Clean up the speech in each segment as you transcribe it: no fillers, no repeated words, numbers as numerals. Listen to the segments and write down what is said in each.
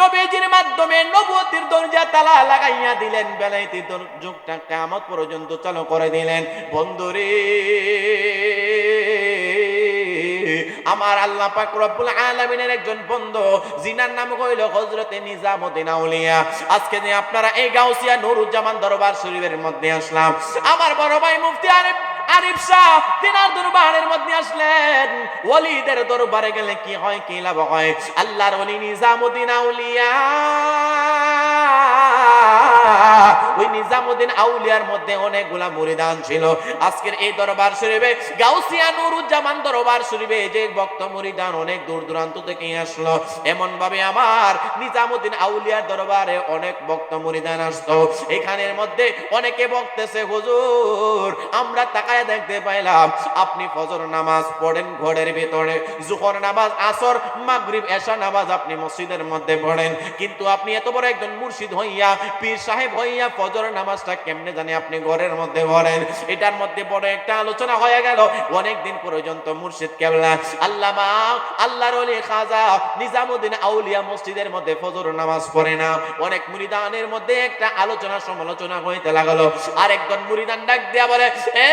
নবীজির মাধ্যমে নবুয়তির দরজা তালা লাগাইয়া দিলেন, বেলায়েতি যুগটা কিয়ামত পর্যন্ত চালু করে দিলেন। বন্ধুরে, আমার আল্লাহ পাক রব্বুল আলামিনের একজন বন্ধু, জিনার নাম হইল হযরতে নিজামুদ্দিন আউলিয়া। আজকে যে আপনারা এই গাউসিয়া নুরুজ্জামান দরবার শরীফের মধ্যে আসলাম, আমার বড় ভাই মুফতি আরিফ শাহ তিনার দরবারের মধ্যে আসলেন। ওলিদের দরবারে গেলে কি হয়, কি লাভ হয়? আল্লাহর ওলি নিজামুদ্দিন আউলিয়া, ওই নিজামুদ্দিন আউলিয়ার মধ্যে অনেকগুলা মুরিদান ছিল। আজকের এই দরবার শরীফে গাউসিয়া নুরুজ্জামান দরবার শরীফে যে ভক্ত মুরিদান অনেক দূর দূরান্ত থেকে আসলো, এমন ভাবে আমার নিজামুদ্দিন আউলিয়ার দরবারে অনেক ভক্ত মুরিদান আসতো। এখানের মধ্যে অনেকে বলতেছে, হুজুর আমরা তাকায় দেখতে পাইলাম আপনি ফজর নামাজ পড়েন ঘরের ভিতরে, জোহর নামাজ, আসর, মাগরিব, এশা নামাজ আপনি মসজিদের মধ্যে পড়েন, কিন্তু আপনি এত বড় একজন মুর্শিদ হইয়া, পীর সাহেব হইয়া ফজর নামাজটা কেমনে জানি আপনি ঘরের মধ্যে পড়েন? এটার মধ্যে বড় একটা আলোচনা হয়ে গেল। অনেকদিন পর্যন্ত মুর্শিদ কেবলা আল্লামা আল্লাহর ওলি খাজা নিজামুদ্দিন আউলিয়া মসজিদের মধ্যে ফজর নামাজ পড়ে না। অনেক মুরিদানের মধ্যে একটা আলোচনা সমালোচনা হইতে লাগলো। আর একজন মুরিদান ডাক দিয়া বলে, এ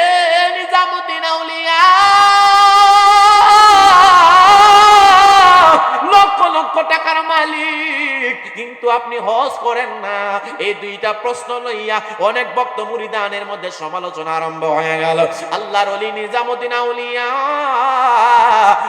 নিজামুদ্দিন আউলিয়া, লক্ষ লক্ষ টাকার মালিক, কিন্তু আপনি হজ করেন না। এই দুইটা প্রশ্ন লইয়া অনেক ভক্ত মুরিদানের মধ্যে সমালোচনা আরম্ভ হয়ে গেল। আল্লাহর ওলি নিজামুদ্দিন আউলিয়া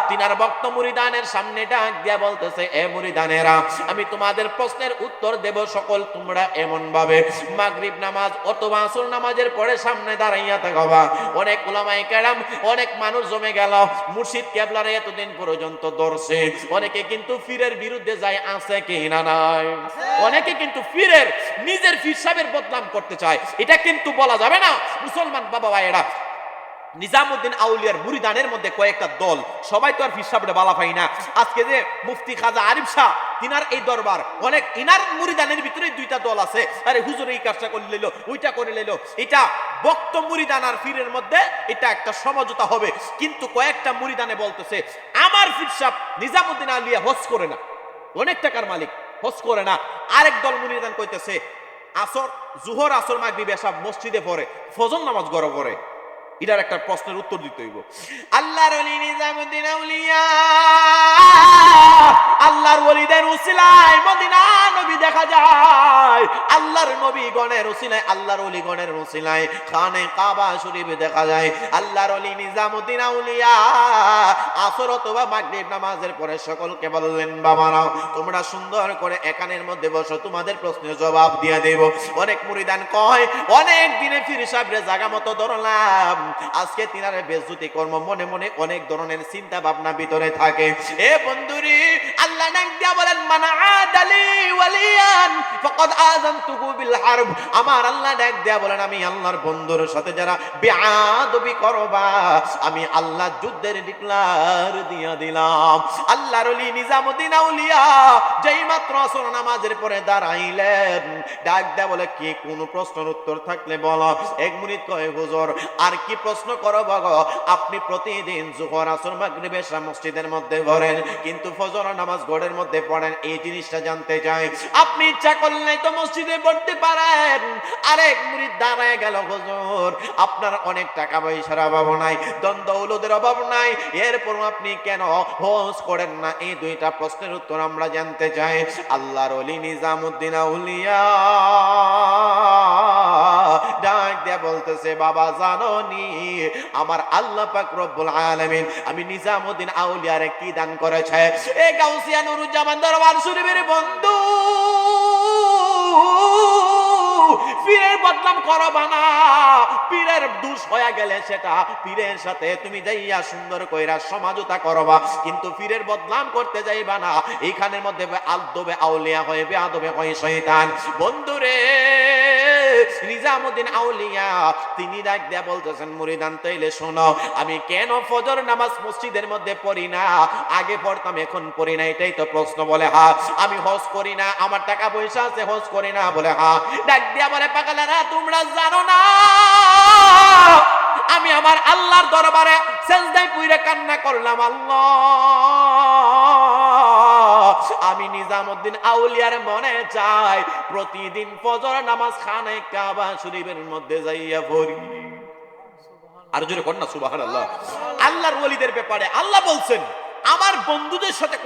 তিনার ভক্ত মুরিদানের সামনে ডাক দিয়া বলতেছে, এ মুরিদানেরা, আমি তোমাদের প্রশ্নের উত্তর দেব সকল তোমরা এমন ভাবে মাগরিব নামাজ অথবা আসর নামাজের পরে সামনে দাঁড়াইয়া থাকবা। অনেক উলামায়ে কেরাম, অনেক মানুষ জমে গেল, মুর্শিদ কেবলারে এতদিন পর্যন্ত ধরছে। অনেকে কিন্তু পীরের বিরুদ্ধে যায়, আছে কি না নাই? অনেকে কিন্তু পীরের নিজের পীর সাহেবের বদনাম করতে চায়, এটা কিন্তু বলা যাবে না। মুসলমান বাবা ভাইয়েরা, নিজামুদ্দিন আউলিয়ার মুরিদানের মধ্যে কয়েকটা দল, সবাই তো আর পীর সাহেবের বালা পাই না। আজকে যে মুফতি খাজা আরিফ শাহ তিনার এই দরবার, অনেক ইনার মুরিদানের ভিতরে দুইটা দল আছে। আরে হুজুর এই কাজটা করে লইল, ওইটা করে লইল, এটা ভক্ত মুরিদান আর পীরের মধ্যে এটা একটা সমঝোতা হবে। কিন্তু কয়েকটা মুরিদানে বলতেছে, আমার পীর সাহেব নিজামুদ্দিন আউলিয়া হজ করে না, অনেক টাকার মালিক, হজ করে না। আরেক দল মুরিদান কইতেছে, আসর, জোহর, আসর, মাগরিব, এশা মসজিদে পড়ে, ফজর নামাজ ঘরে পড়ে। এটার একটা প্রশ্নের উত্তর দিতে হইব। আল্লাহর ওলি নিজামুদ্দিন আউলিয়া, আল্লাহর ওলিদের উসিলায় মদিনা নবী দেখা যায়, আল্লাহর নবী গণের উসিলায়, আল্লাহর ওলি গণের উসিলায় খানে কাবা শরীফ দেখা যায়। আল্লাহর ওলি নিজামুদ্দিন আউলিয়া আসর অথবা মাগরিব নামাজের পরে সকলকে বললেন, বাবারা তোমরা সুন্দর করে এখানের মধ্যে বসো, তোমাদের প্রশ্নের জবাব দিয়ে দেব। অনেক মুরিদান কয়, অনেক দিনে পীর সাহেবরে জায়গা মতো ধরলাম, আজকে তিনারে বেজ্জতি কর্ম, মনে মনে অনেক ধরনের চিন্তা ভাবনা ভিতরে থাকে। এ বন্ধুরি, আল্লাহ ডাক দিয়া বলেন, মান আদালি ওয়ালিয়ান ফাকাদ আযানতুহু বিল হারব। আমার আল্লাহ ডাক দিয়া বলেন, আমি আল্লাহর বন্ধুর সাথে যারা বেয়াদবি করবা, আমি আল্লাহ যুদ্ধের ডিক্লার দিয়া দিলাম। আল্লাহর ওলি নিজামুদ্দিন আউলিয়া যেই মাত্র আসর নামাজের পরে দাঁড়াইলেন, ডাক দিয়া বলে, কি কোন প্রশ্নের উত্তর থাকলে বলো। এক মুরিদ কয়, হুজুর আর কি প্রশ্ন করব গো? আপনি প্রতিদিন জোহর, আসর, মাগরিব, এশা মসজিদের মধ্যে পড়েন, কিন্তু ফজর নামাজ ঘরের মধ্যে পড়েন, এই জিনিসটা জানতে চাই। আপনি ইচ্ছা করলে তো মসজিদে পড়তে পারেন। আরেক মুরিদ দাঁড়ায় গেল, হুজুর আপনার অনেক টাকা পয়সার অভাব নাই, ধন দৌলতের অভাব নাই, এরপর আপনি কেন হজ করেন না? এই দুইটা প্রশ্নের উত্তর আমরা জানতে চাই। আল্লাহর ওলি নিজামুদ্দিন আউলিয়া ডাক দিয়া বলতেছে, বাবা জানো নি আমার আল্লাহ পাক রব্বুল আলামিন আমি নিজামুদ্দিন আউলিয়ারে কি দান করেছে? এই গাউসিয়া নুরুজ্জামান দরবার শরীফের বন্ধু, পীরের বদনাম করবা না। পীরের দোষ হয়ে গেলে সেটা পীরের সাথে তুমি যাইয়া সুন্দর কইরা সমাজতা করবা, কিন্তু পীরের বদনাম করতে যাইবা না। এইখানের মধ্যে আদবে আউলিয়া হয়, বেয়াদবে হয় শয়তান। বন্ধুরে, নিজামুদ্দিন আউলিয়া তিনি ডাক দিয়া বলতেছেন, মুরিদান তাইলে শোনো, আমি কেন ফজর নামাজ মসজিদের মধ্যে পড়ি না? আগে পড়তাম, এখন পড়ি না, এটাই তো প্রশ্ন। বলে হ্যাঁ। আমি হজ করি না, আমার টাকা পয়সা আছে, হজ করি না। বলে হ্যাঁ। ডাক দিয়া বলে, পাগলেরা তোমরা জানো না আমি আমার আল্লাহর দরবারে সেজদায় পুইরা কান্না করলাম, আল্লাহ আমি নিজামুদ্দিন আউলিয়ার মনে চাই প্রতিদিন ফজর নামাজ খানে কাবা শরীফের মধ্যে যাইয়া পড়ি। আর জোরে কর না সুবহানাল্লাহ। আল্লাহর ওলিদের ব্যাপারে আল্লাহ বলছেন আমার বন্ধুদের সাথে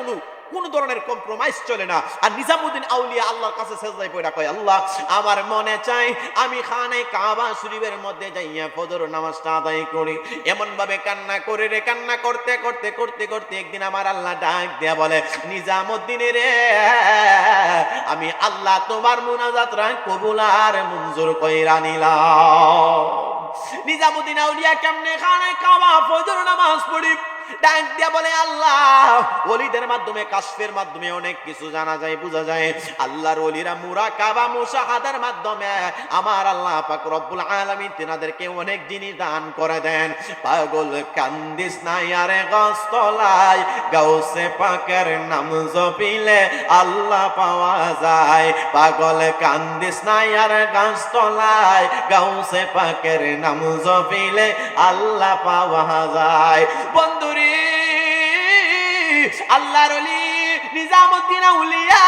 কোন ধরনের কম্প্রোমাইজ চলে না। আর নিজামুদ্দিন আউলিয়া আল্লাহর কাছে সেজদায় পড়া কয়, আল্লাহ আমার মনে চাই আমি খানে কাবা শরীফের মধ্যে যাইয়া ফজর নামাজটা আদায় করি। এমন ভাবে কান্না করে রে, কান্না করতে করতে করতে করতে একদিন আমার আল্লাহ ডাক দেয়া বলে, নিজামুদ্দিন রে, আমি আল্লাহ তোমার মুনাজাতরা কবুল আর মঞ্জুর কইরা নিলাম। নিজামুদ্দিন আউলিয়া কেমনে খানে কাবা ফজর নামাজ পড়ি ডাক দিয়া বলে, আল্লাহ ওলিদের মাধ্যমে কাশফের মাধ্যমে অনেক কিছু জানা যায়, বোঝা যায়। আল্লাহর ওলিরা মুরাকাবা মুশাহাদার মাধ্যমে আমার আল্লাহ পাক রব্বুল আলামিন তিনাদেরকে অনেক জিনিস দান করে দেন। পাগল কান্দিস না আরে গাছতলায়, গাউসে পাকের নাম জপিলে আল্লাহ পাওয়া যায়। পাগল কান্দিস না আরে গাছতলায়, গাউসে পাকের নাম জপিলে আল্লাহ পাওয়া যায়। বন্ধু আল্লাহর ওলি নিজামুদ্দিন আউলিয়া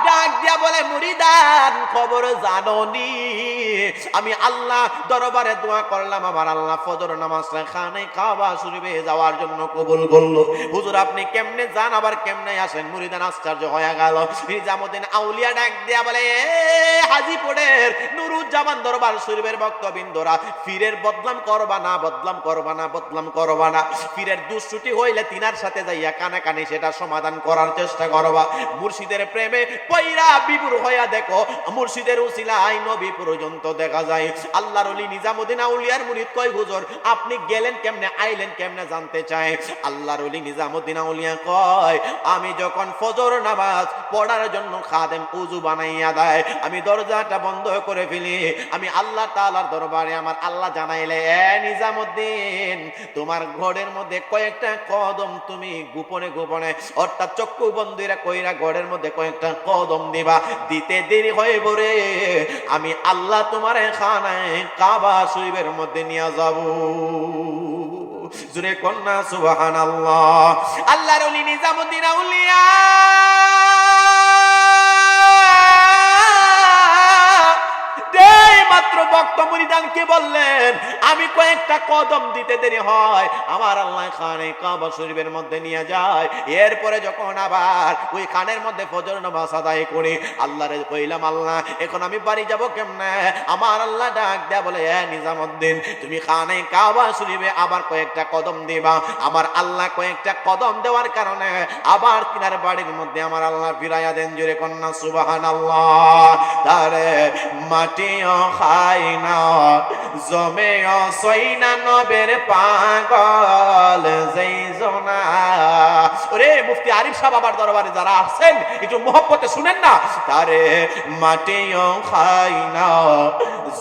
ডাক দিয়া বলে, মুরিদান খবর জানোনি আমি আল্লাহ দরবারে দোয়া করলাম, আমার আল্লাহ ফজর নামাজটা খানে কাবা শরীফে যাওয়ার জন্য কবুল করলো। হুজুর আপনি কেমনে যান আবার কেমনে আসেন? মুরিদান আশ্চর্য হয়ে গেল। নিজামুদ্দিন আউলিয়া ডাক দিয়া বলে, হাজিপুরের নুরুজ্জামান দরবার শরীফের ভক্তবৃন্দরা, ফিরের বদলাম করবা না, বদলাম করবা না, বদলাম করবা না। ফিরের দুষ্টি হইলে তিনার সাথে যাইয়া কানে কানে সেটা সমাধান করার চেষ্টা করবা। মুর্শিদের প্রেমে পয়রা বিপুর হইয়া দেখো, মুর্শিদের উসিলায় নবী পর্যন্ত দেখা যায়। আল্লাহর ওলি নিজামুদ্দিন আউলিয়ার মুরিদ কয়, হুজুর আপনি গেলেন কেমনে, আইলেন কেমনে জানতে চায়। আল্লাহর ওলি নিজামুদ্দিন আউলিয়া কয়, আমি যখন ফজর নামাজ পড়ার জন্য খাদেম উযু বানাইয়া দেয়, আমি দরজাটা বন্ধ করে ফেলি। আমি আল্লাহ তাআলার দরবারে আমার আল্লাহ জানাইলে, এ নিজামুদ্দিন তোমার ঘরের মধ্যে কয়েকটা কদম তুমি গোপনে গোপনে অর্থাৎ চক্ষু বন্ধুরা কইরা ঘরের মধ্যে কয়েকটা কদম দিবা। দিতে দেরি হইব রে, আমি আল্লাহ তোমার খানায় কাবা শরীফের মধ্যে নিয়ে যাব। জুরে কন্যা সুবহানাল্লাহ। আল্লাহর ওলি নিজামুদ্দিন আউলিয়া মাত্র ভক্ত মুরিদানকে বললেন, আমি কয়েকটা কদম দিতে দেরি হয়, আমার আল্লাহ খানে কাবা শরীফের মধ্যে নিয়ে যায়। এরপরে যখন আবার ওই খানের মধ্যে ফজর নামাজ আদায় করি, আল্লাহরে কইলাম, আল্লাহ এখন আমি বাড়ি যাব কেমনে? আমার আল্লাহ ডাক দেয়া বলে, এ নিজামুদ্দিন তুমি খানে কাবা শরীফে আবার কয়েকটা কদম দিবা। আমার আল্লাহ কয়েকটা কদম দেওয়ার কারণে আবার তিনার বাড়ির মধ্যে আমার আল্লাহ ফিরাইয়া দেন। জোরে কন্যা সুবহানাল্লাহ। তারে মাটিও খাই না, জমেও সইনা নবের পাগল যেই জোনা। ওরে মুফতি আরিফ সাহেব আবার দরবারে যারা আসছেন একটু মোহব্বতে শুনেন না। তারে মাটিও খাই না,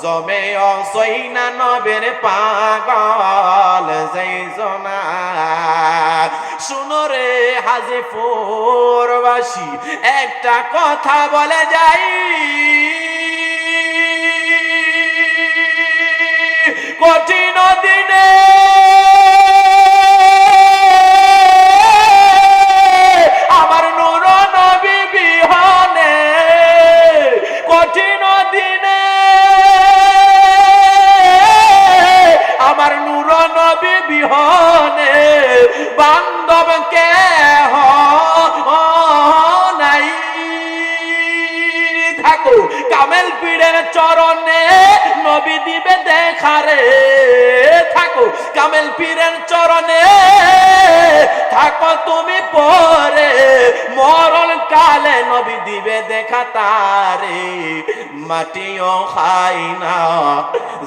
জমেও সইনা নবের পাগল যেই জোনা। শুনো রে হাজিপুরবাসী, একটা কথা বলে যাই, কঠিন দিনে আমার নূর নবী বিহনে, কঠিন দিনে আমার নূর নবী বিহনে, বান্ধব কেহ নাই। থাকো কামেল পীরের চরণে নবী দিবে দেখারে, থাকো কামেল পীরের চরণে থাকো তুমি পরে, মরণ কালে নবী দিবে দেখা তারে। মাটিও খাই না,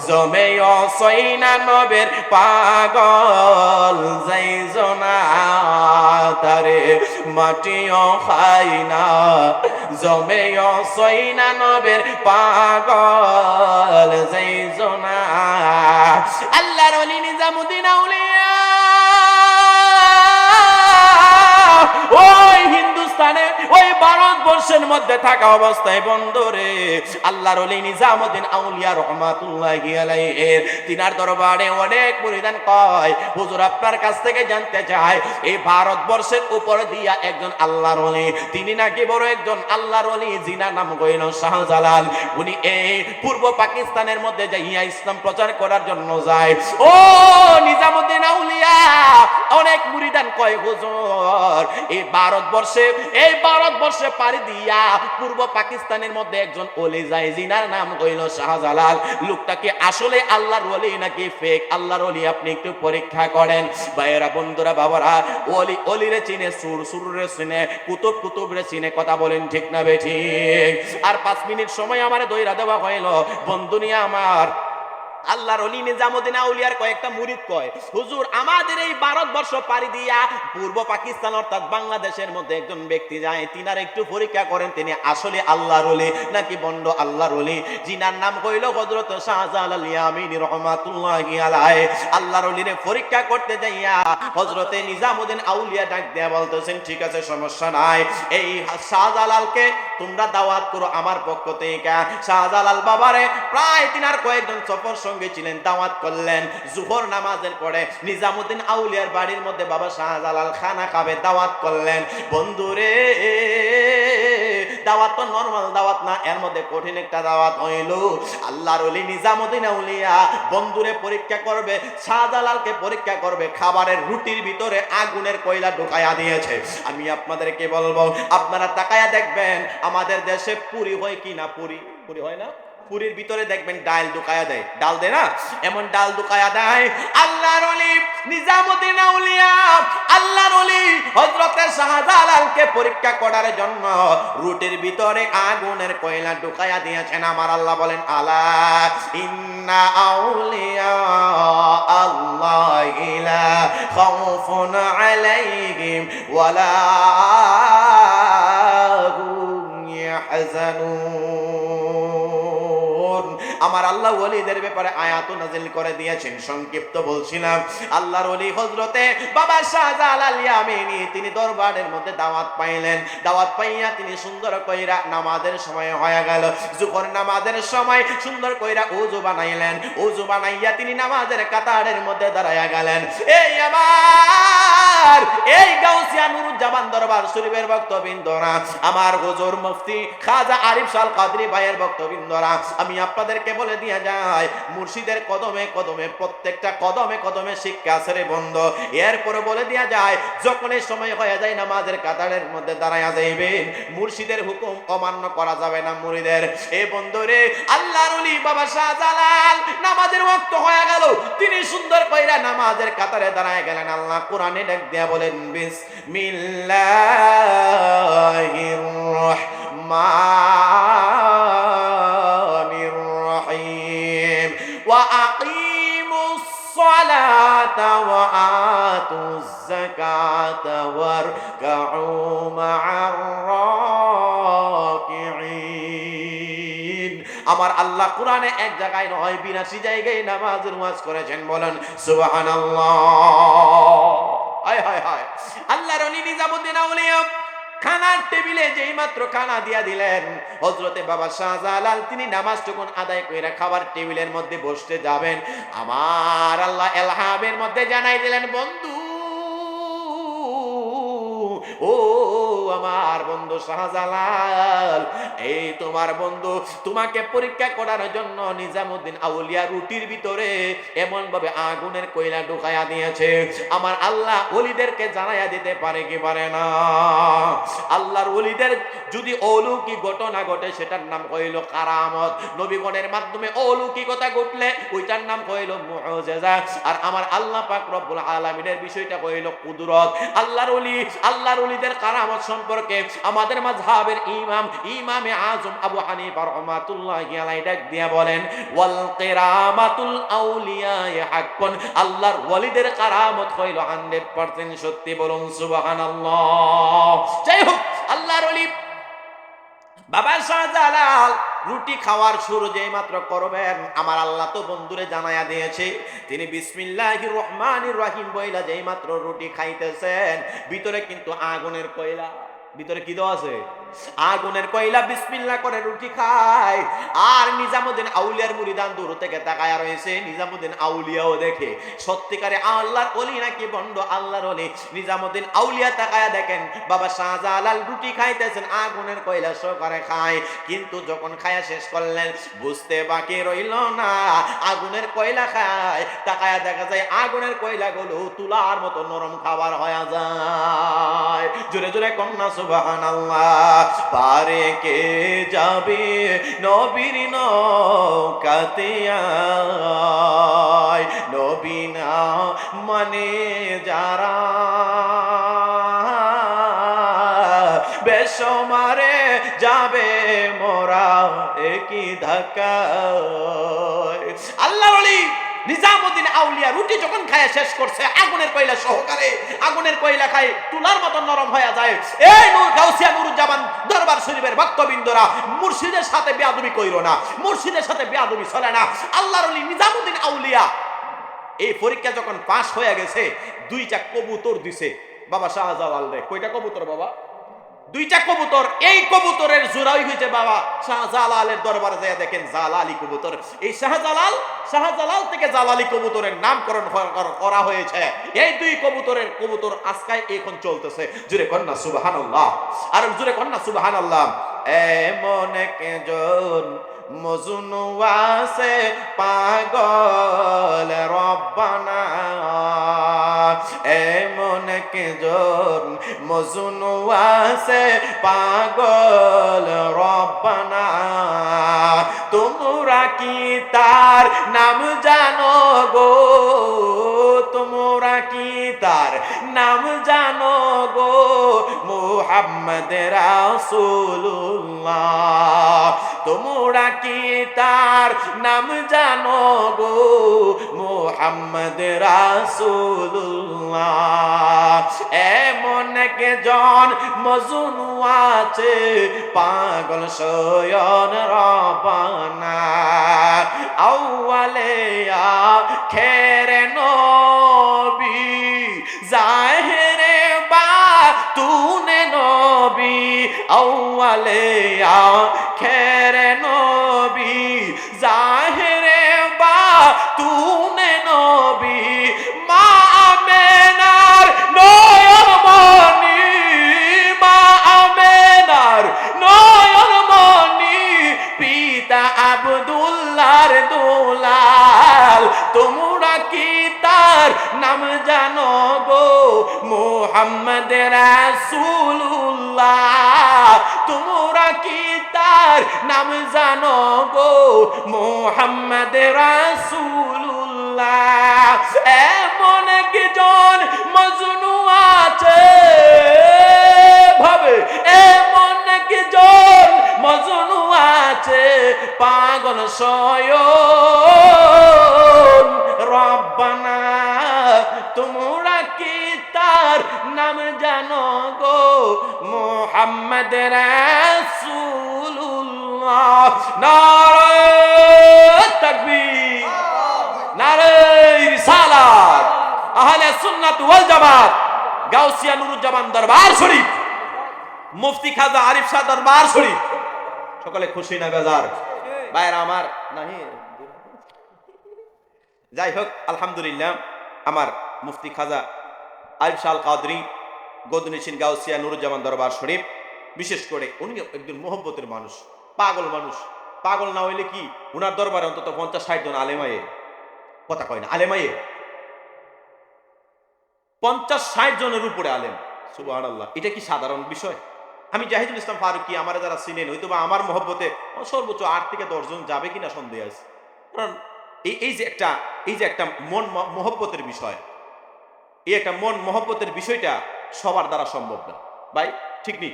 জমেও সইনা নবের পাগল যাই জনা। তারে মাটিও খাই না, জমেও সইনা নবের পাগল যাই জনা। আল্লাহর ওলি নিজামুদ্দিন আউলিয়া ওই হিন্দুস্তানে ওই ভারত ভারতবর্ষের মধ্যে থাকা অবস্থায় বন্দরে আল্লাহর ওলি নিজামুদ্দিন আউলিয়া রহমাতুল্লাহি আলাইহির তিনার দরবারে অনেক মুরিদান কয়, হুজুর আপনার কাছ থেকে জানতে চাই, এই ভারতবর্ষের উপর দিয়া একজন আল্লাহর ওলি, তিনি নাকি বড় একজন আল্লাহর ওলি, জিনার নাম হইল শাহজালাল। উনি এই পূর্ব পাকিস্তানের মধ্যে যাইয়া ইসলাম প্রচার করার জন্য যায়। ও নিজামুদ্দিন আউলিয়া, অনেক মুরিদান কয় হুজুর এই ভারতবর্ষে পাড়ি দিয়া পূর্ব পাকিস্তানের মধ্যে একজন ওলি যায়, জিনার নাম হইল শাহজালাল। লোকটা কি আসলে আল্লাহর ওলি নাকি ফেক আল্লাহর ওলি, আপনি একটু পরীক্ষা করেন। ভাইয়েরা, বন্ধুরা, বাবারা, ওলি ওলিরে চিনে, সুরে চিনে, কুতুবরে চিনে, কথা বলেন ঠিক না বেঠিক? আর 5 মিনিট সময় আমারে দইরা দেওয়া হইল। বন্ধু নিয়ে আমার আল্লাহর ওলি নিজামুদ্দিন আউলিয়ার কয়েকটা মুরিদ কয়, হুজুর আমাদের এই ভারতবর্ষ পাড়ি দিয়া পূর্ব পাকিস্তান অর্থাৎ বাংলাদেশের মধ্যে একজন ব্যক্তি যায়, তিনার একটু পরীক্ষা করেন তিনি আসলে আল্লাহর ওলি নাকি বন্ড আল্লাহর ওলি। জিনার নাম কইল হযরত শাহজালাল ইয়ামিনী রাহমাতুল্লাহি আলাইহি। আল্লাহর ওলিরে পরীক্ষা করতে যাইয়া হযরতে নিজামুদ্দিন আউলিয়া ডাক দেয়া বলতেছেন, ঠিক আছে, সমস্যা নাই, এই শাহজালালকে তোমরা দাওয়াত করো আমার পক্ষ থেকে। শাহজালাল বাবারে প্রায় তিনার কয়েকজন সফর সঙ্গে ছিলেন, দাওয়াত করলেন। জোহর নামাজের পরে নিজামুদ্দিন আউলিয়ার বাড়ির মধ্যে বাবা শাহজালাল খানা খাবে, দাওয়াত করলেন। বন্ধুরে, দাওয়াত তো নরমাল দাওয়াত না, এর মধ্যে কঠিন একটা দাওয়াত হইল। আল্লাহর ওলি নিজামুদ্দিন আউলিয়া বন্ধুরে পরীক্ষা করবে, শাহজালালকে পরীক্ষা করবে। খাবারের রুটির ভিতরে আগুনের কয়লা ঢুকাইয়া দিয়েছে। আমি আপনাদেরকে বলবো, আপনারা তাকায়া দেখবেন আমাদের দেশে পুরি হয় কি না, পুরি হয় না, পুরীর ভিতরে দেখবেন ডাল ঢুকায়া দেয়, ডাল দেয় না, এমন ডাল ঢুকায়া দেয়। আল্লাহর ওলি নিজামুদ্দিন আউলিয়া, আল্লাহর ওলি হযরত শাহজালালকে পরীক্ষা করার জন্য রুটির ভিতরে আগুনের কয়লা ঢুকায়া দিয়েছেন। আমার আল্লাহ বলেন, আলা ইন্না আউলিয়া আল্লাহি লা খাউফুন আলাইহিম ওয়ালা হুম ইয়াহজানুন। আমার আল্লাহ ওলিদের ব্যাপারে আয়াত নাযিল করে দিয়েছেন। সংক্ষিপ্ত বলছিলাম, আল্লাহর ওলি হযরতে বাবা শাহজালাল ইয়ামিনী তিনি দরবারের মধ্যে দাওয়াত পাইলেন। দাওয়াত পাইয়া তিনি সুন্দর কইরা নামাজের সময় হয়ে গেল। যুহর নামাজের সময় সুন্দর কইরা ওযু বানাইলেন। ওযু বানাইয়া তিনি নামাজের কাতারের মধ্যে দাঁড়ায়া গেলেন। এই গাউসিয়া নুরুজ্জামান দরবার শরীফের ভক্তবৃন্দরা, আমার হুজুর মুফতি খাজা আরিফ শাহ কাদরী ভাইয়ের ভক্তবৃন্দরা, আমি আপনাদেরকে বলে দিয়া যায়, মুর্শিদের কদমে কদমে, প্রত্যেকটা কদমে কদমে শিক্ষা আছে রে বন্ধু। এরপরে বলে দিয়া যায়, যখন এই সময় হয়ে যায় নামাজের কাতারের মধ্যে দাঁড়ায়া যাইবেন, মুর্শিদের হুকুম অমান্য করা যাবে না মুরিদের। এ বন্ধুরে, আল্লাহর ওলি বাবা শাহজালাল নামাজের ওয়াক্ত হয়ে গেল, তিনি সুন্দর কইরা নামাজের কাতারে দাঁড়ায় গেলেন। আল্লাহ কোরআনে ডাক দিয়া বলেন, বিসমিল্লাহির রাহমানির রাহিম ওয়া আকিমুস সালাতা ওয়া আতুজ যাকাতা ওয়ারকাউ মা'আর রাকিঈন। আমার আল্লাহ কোরআনে এক জায়গায় নয় 82 জায়গায় নামাজের ওয়াজ করেছেন। বলেন সুবহানাল্লাহ। হায় হায় হায়। আল্লাহর ওলি নিজামুদ্দিন আউলিয়া খানার টেবিলে যেই মাত্র খানা দিয়া দিলেন, হযরতে বাবা শাহজালাল তিনি নামাজ যখন আদায় কইরা খাবার টেবিলের মধ্যে বসতে যাবেন, আমার আল্লাহ এলহামের মধ্যে জানাই দিলেন, বন্ধু, ও আমার বন্ধু শাহজালাল, এই তোমার বন্ধু তোমাকে পরীক্ষা করার জন্য নিজামুদ্দিন আউলিয়া রুটির ভিতরে এমন ভাবে আগুনের কয়লা ঢুকায়া দিয়েছে। আমার আল্লাহ ওলিদেরকে জানাইয়া দিতে পারে কি পারে না? আল্লাহর ওলিদের যদি অলৌকিক ঘটনা ঘটে, সেটার নাম হইল কারামত। নবীগণের মাধ্যমে অলৌকিকতা ঘটলে ওইটার নাম হইল মুআজিজা। আর আমার আল্লাহ পাক রব্বুল আলামিনের বিষয়টা হইল কুদরত। আল্লাহর ওলিদের কারামত সম্পর্কে আমাদের মাযহাবের ইমামে আযম আবু হানিফা রাহমাতুল্লাহি আলাইহি ডাক দিয়া বলেন, ওয়াল কিরামাতুল আউলিয়া হাক্কুন। আল্লাহর ওলিদের কারামত হইল 100% সত্যি। বলুন সুবহানাল্লাহ। যাই হোক, আল্লাহর ওলি বাবা শাহজালাল রুটি খাওয়ার শুরু যেই মাত্র করবেন, আমার আল্লাহ তো বন্ধুরে জানায়া দিয়েছে, তিনি বিসমিল্লাহির রহমানির রহিম বইলা যেই মাত্র রুটি খাইতেছেন, ভিতরে কিন্তু আগুনের কয়লা। ভিতরে কি দেওয়া আছে? আগুনের কয়লা বিসমিল্লাহ করে রুটি খায়। আর নিজামুদ্দিন আউলিয়ার মুরিদান দূর থেকে তাকায়া রয়েছে। নিজামুদ্দিন আউলিয়াও দেখে সত্যিকারে আল্লাহর ওলি নাকি বন্ড আল্লাহর ওলি। নিজামুদ্দিন আউলিয়া তাকায়া দেখেন বাবা শাহজালাল রুটি খাইতেছেন, আগুনের কয়লা সহকারে খায়। কিন্তু যখন খায়া শেষ করলেন বুঝতে বাকি রইল না আগুনের কয়লা খায়। তাকায়া দেখা যায় আগুনের কয়লাগুলো তুলার মতো নরম খাবার হয়ে যায়। জোরে জোরে কন্যা সুবহানাল্লাহ। পারে কে যাবে নবীর নৌকাতে আয়, নবী না মানে যারা বেশমারে যাবে মোরা একই ধাক্কায়। আল্লাহর ওলি নিজামুদ্দিন আউলিয়া রুটি যখন খায় শেষ করছে আগুনের কয়লা সহকারে, আগুনের কয়লা খায় তুলার মতো নরম হয়ে যায়। এই নূর গাউসিয়া নুরুজ্জামান দরবার শরীফের ভক্তবৃন্দরা, মুর্শিদের সাথে বেয়াদবি কইরো না, মুর্শিদের সাথে বেয়াদবি চলে না। আল্লাহর ওলি নিজামুদ্দিন আউলিয়া এই পরীক্ষা যখন পাস হয়ে গেছে দুইটা কবুতর দিছে বাবা শাহজালাল রে। কয়টা কবুতর বাবা? দুইটা কবুতর। এই কবুতরের জোড়াই হয়েছে বাবা শাহজালালের দরবারে যায় দেখেন জালালি কবুতর। এই শাহজালাল থেকে জালালি কবুতরের নামকরণ করা হয়েছে। এই দুই কবুতর আজকায় এখন চলতেছে। জুরে কন্যা সুবহানাল্লাহ, আর জুরে কন্যা সুবহানাল্লাহ। এমন একজন মজনু আছে পাগল রব্বানা, এমন একজন মজনু আছে পাগল রব্বানা। তোমরা কি তার নাম জানো গো? তোমরা কি তার নাম জানো গো? মুহাম্মদ রাসূলুল্লাহ। তোমরা কি তার নাম জানো গো? মুহাম্মদ রাসূলুল্লাহ। এমন একজন মজনু আছে পাগল শয়ন রব্বানা। আউয়ালে আখেরে নবী, জাহিরে বাতুনে নবী। আউয়ালে আখেরে নবী, জাহিরে বাতুনে নবী। মা আমেনার নয়নমণি, মা আমেনার নয়নমণি। পিতা আব্দুল্লাহর দুলাল। তোমরা কি তার নাম জানো গো? মুহাম্মদ রাসূলুল্লাহ। তোমরা কি তার নাম জানো গো? মুহাম্মদ রাসূলুল্লাহ। এমন একজন মজনু আছে ভাবে, এমন একজন মজনু আছে পাগল শয়ন রব্বানা। তোমরা কি তার নাম জানো গো? মুহাম্মদ রাসূলুল্লাহ। নারে তাকবীর, নারে রিসালাত। আহলে সুন্নাত ওয়াল জামাত গাউসিয়া নুরুজ্জামান দরবার শরীফ, মুফতি খাজা আরিফ শাহ দরবার শরীফ। সকলে খুশি না বেজার? ভাইরা আমার নাহি, যাই হোক আলহামদুলিল্লাহ। আমার মুফতি খাজা আরিফ শাহ কাদরি গদনিশিন গাউসিয়া নুরুজ্জামান দরবার শরীফ, বিশেষ করে উনি একজন মোহব্বতের মানুষ, পাগল মানুষ। পাগল না হইলে কি উনার দরবারে অন্তত 50-60 জন আলেমায়ে, কথা কয় না, আলেমায়ে 50-60 জনের উপরে আলেম। সুবহানাল্লাহ, এটা কি সাধারণ বিষয়? আমি জাহিদুল ইসলাম ফারুকী, আমার যারা চিনেন হয়তো বা আমার মহব্বতে সর্বোচ্চ 8 থেকে 10 জন যাবে কিনা সন্দেহ আছে। কারণ এই যে একটা মন মহব্বতের বিষয়, এই একটা মন মহব্বতের বিষয়টা সবার দ্বারা সম্ভব না ভাই, ঠিক নেই?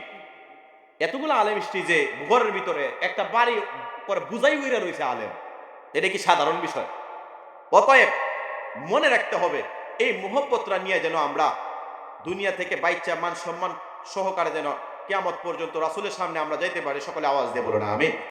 এতগুলো আলেম যে ঘরের ভিতরে একটা বাড়ি পরে বুঝাই উইরা রয়েছে আলেম, এটা কি সাধারণ বিষয়? অতএব মনে রাখতে হবে এই মোহব্বতরা নিয়ে যেন আমরা দুনিয়া থেকে বাইচ্চা মান সম্মান সহকারে যেন কিয়ামত পর্যন্ত রাসূলের সামনে আমরা যাইতে পারি। সকলে আওয়াজ দিয়ে বলুন আমিন।